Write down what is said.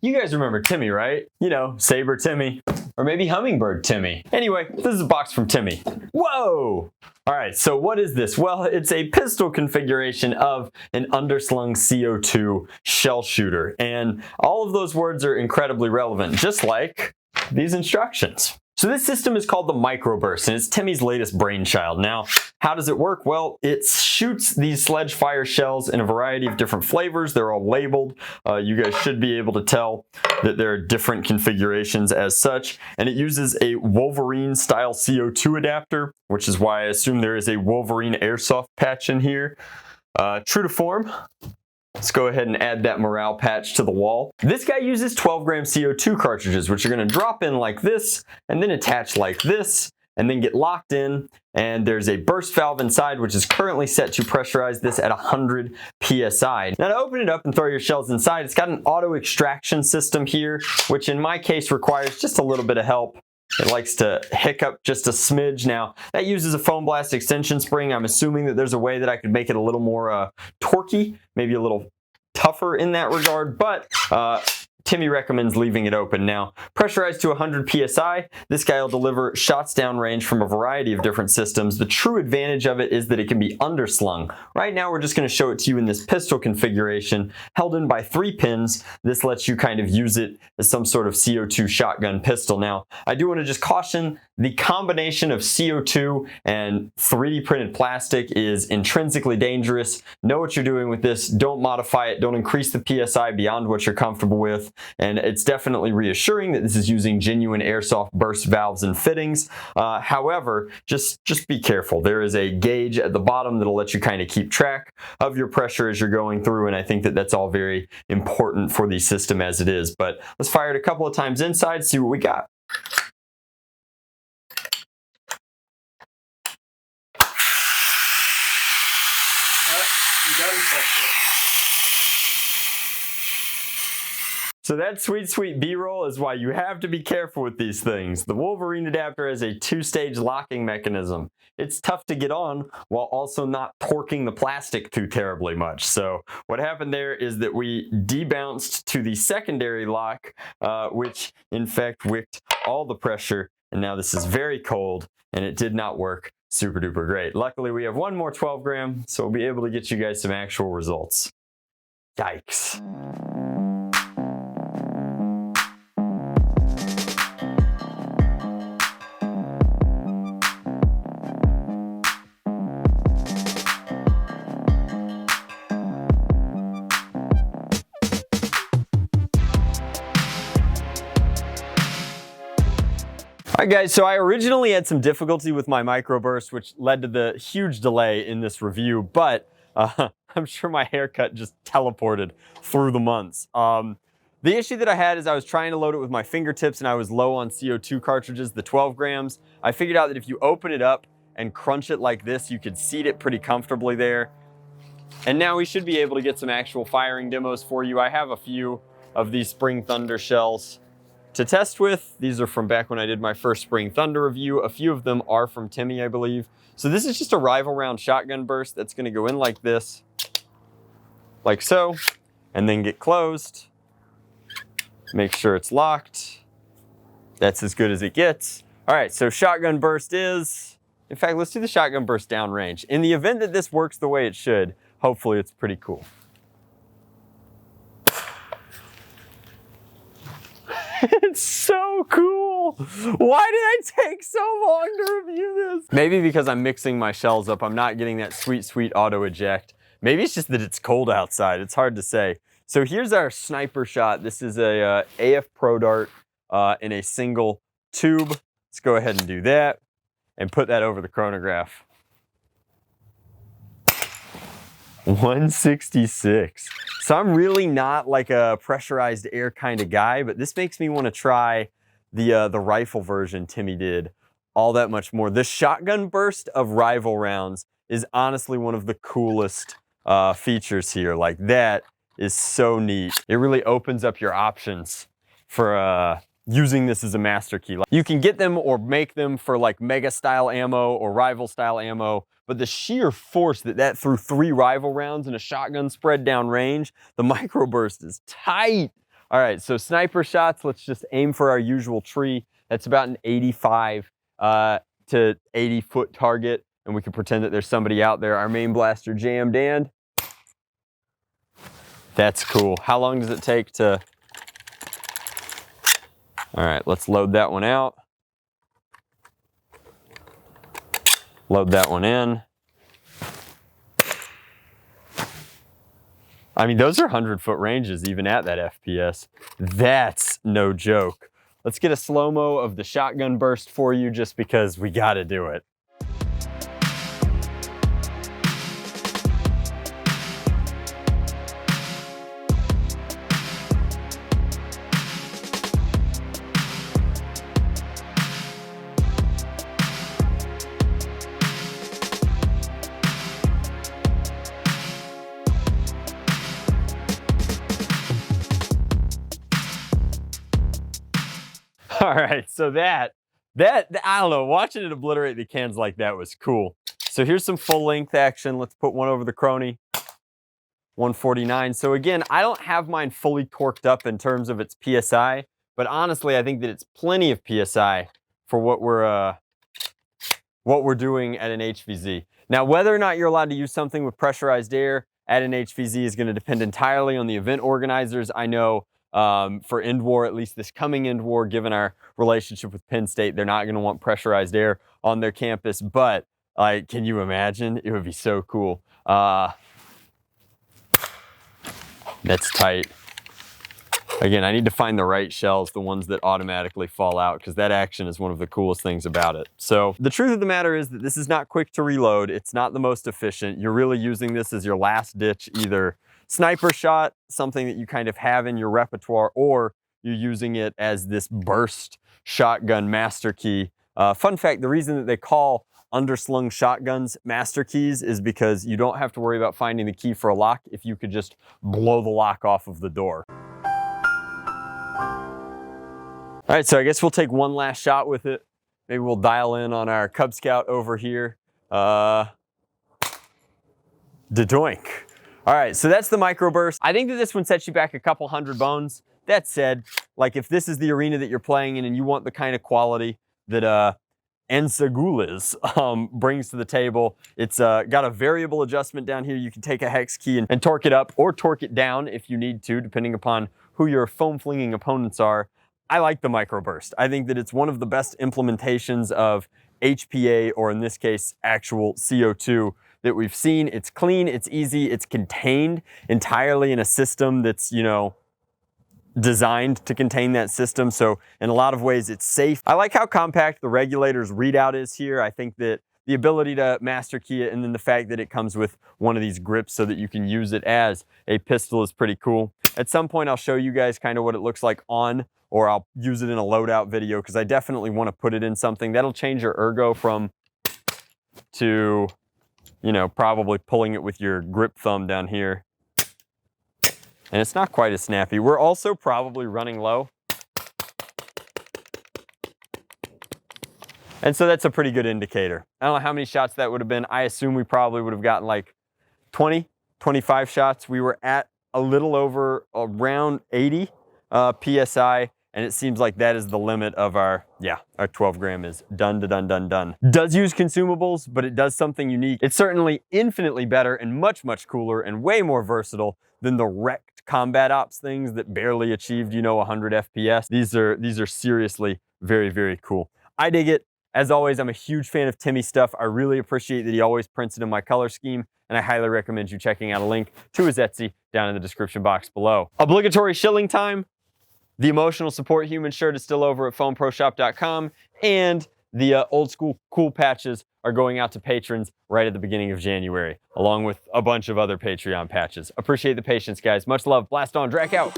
You guys remember Timmy, right? You know, Saber Timmy, or maybe Hummingbird Timmy. Anyway, this is a box from Timmy. Whoa! All right, so what is this? Well, it's a pistol configuration of an underslung CO2 shell shooter. And all of those words are incredibly relevant, just like these instructions. So this system is called the Microburst, and it's Timmy's latest brainchild. Now, how does it work? Well, it shoots these sledge fire shells in a variety of different flavors. They're all labeled. You guys should be able to tell that there are different configurations as such. And it uses a Wolverine style CO2 adapter, which is why I assume there is a Wolverine airsoft patch in here. True to form, let's go ahead and add that morale patch to the wall. This guy uses 12 gram CO2 cartridges, which are going to drop in like this, and then attach like this, and then get locked in. And there's a burst valve inside, which is currently set to pressurize this at 100 PSI. Now to open it up and throw your shells inside, it's got an auto extraction system here, which in my case requires just a little bit of help. It likes to hiccup just a smidge. Now, that uses a foam blast extension spring. I'm assuming that there's a way that I could make it a little more torquey, maybe a little tougher in that regard, but Timmy recommends leaving it open. Now, pressurized to 100 PSI, this guy will deliver shots downrange from a variety of different systems. The true advantage of it is that it can be underslung. Right now, we're just going to show it to you in this pistol configuration, held in by 3 pins. This lets you kind of use it as some sort of CO2 shotgun pistol. Now, I do want to just caution, the combination of CO2 and 3D printed plastic is intrinsically dangerous. Know what you're doing with this. Don't modify it. Don't increase the PSI beyond what you're comfortable with. And it's definitely reassuring that this is using genuine airsoft burst valves and fittings. However, just be careful. There is a gauge at the bottom that'll let you kind of keep track of your pressure as you're going through, and I think that that's all very important for the system as it is. But let's fire it a couple of times inside, see what we got. So that sweet B-roll is why you have to be careful with these things. The Wolverine adapter has a 2-stage locking mechanism. It's tough to get on while also not torquing the plastic too terribly much. So what happened there is that we debounced to the secondary lock, which in fact wicked all the pressure, and now this is very cold, and it did not work super duper great. Luckily we have one more 12 gram, so we'll be able to get you guys some actual results. Yikes. Alright guys, so I originally had some difficulty with my Microburst, which led to the huge delay in this review, but I'm sure my haircut just teleported through the months. The issue that I had is I was trying to load it with my fingertips and I was low on CO2 cartridges, the 12 grams. I figured out that if you open it up and crunch it like this, you could seat it pretty comfortably there. And now we should be able to get some actual firing demos for you. I have a few of these Spring Thunder shells to test with. These are from back when I did my first Spring Thunder review. A few of them are from Timmy, I believe. So this is just a rival round shotgun burst that's gonna go in like this, like so, and then get closed. Make sure it's locked. That's as good as it gets. All right, so shotgun burst is, in fact, let's do the shotgun burst downrange. In the event that this works the way it should, hopefully it's pretty cool. It's so cool. Why did I take so long to review this? Maybe because I'm mixing my shells up, I'm not getting that sweet auto eject. Maybe it's just that it's cold outside. It's hard to say. So here's our sniper shot. This is a AF Pro Dart in a single tube. Let's go ahead and do that and put that over the chronograph. 166. So I'm really not like a pressurized air kind of guy, but this makes me want to try the rifle version Timmy did all that much more. The shotgun burst of rival rounds is honestly one of the coolest features here. Like, that is so neat. It really opens up your options for using this as a MasterKey. You can get them or make them for like mega style ammo or rival style ammo, but the sheer force that threw 3 rival rounds in a shotgun spread down range, the Microburst is tight. All right, so sniper shots, let's just aim for our usual tree. That's about an 85 to 80 foot target, and we can pretend that there's somebody out there. Our main blaster jammed, and that's cool. How long does it take to... All right, let's load that one out. Load that one in. I mean, those are 100-foot ranges even at that FPS. That's no joke. Let's get a slow-mo of the shotgun burst for you just because we gotta do it. All right, so that I don't know, watching it obliterate the cans like that was cool. So here's some full length action. Let's put one over the Crony. 149. So again, I don't have mine fully torqued up in terms of its PSI, but honestly, I think that it's plenty of PSI for what we're doing at an HVZ. Now, whether or not you're allowed to use something with pressurized air at an HVZ is going to depend entirely on the event organizers. I know for End War, at least this coming End War, given our relationship with Penn State, they're not going to want pressurized air on their campus, but like, can you imagine? It would be so cool. That's tight. Again, I need to find the right shells, the ones that automatically fall out, because that action is one of the coolest things about it. So the truth of the matter is that this is not quick to reload. It's not the most efficient. You're really using this as your last ditch, either sniper shot, something that you kind of have in your repertoire, or you're using it as this burst shotgun master key. Fun fact, the reason that they call underslung shotguns master keys is because you don't have to worry about finding the key for a lock if you could just blow the lock off of the door. All right, so I guess we'll take one last shot with it. Maybe we'll dial in on our Cub Scout over here. Doink. All right, so that's the Microburst. I think that this one sets you back a couple hundred bones. That said, like if this is the arena that you're playing in and you want the kind of quality that Ensagulis brings to the table, it's got a variable adjustment down here. You can take a hex key and torque it up or torque it down if you need to, depending upon who your foam flinging opponents are. I like the Microburst. I think that it's one of the best implementations of HPA, or in this case, actual CO2 that we've seen. It's clean, it's easy, it's contained entirely in a system that's, you know, designed to contain that system. So in a lot of ways, it's safe. I like how compact the regulator's readout is here. I think that the ability to master key it, and then the fact that it comes with one of these grips so that you can use it as a pistol is pretty cool. At some point, I'll show you guys kind of what it looks like on, or I'll use it in a loadout video, because I definitely want to put it in something. That'll change your ergo from to, you know, probably pulling it with your grip thumb down here. And it's not quite as snappy. We're also probably running low. And so that's a pretty good indicator. I don't know how many shots that would have been. I assume we probably would have gotten like 20, 25 shots. We were at a little over around 80 PSI. And it seems like that is the limit of our 12 gram is done. Does use consumables, but it does something unique. It's certainly infinitely better and much, much cooler and way more versatile than the wrecked combat ops things that barely achieved, you know, 100 FPS. These are seriously very, very cool. I dig it. As always, I'm a huge fan of Timmy stuff. I really appreciate that he always prints it in my color scheme, and I highly recommend you checking out a link to his Etsy down in the description box below. Obligatory shilling time. The emotional support human shirt is still over at foamproshop.com, and the old school cool patches are going out to patrons right at the beginning of January, along with a bunch of other Patreon patches. Appreciate the patience, guys. Much love. Blast on. Drac out.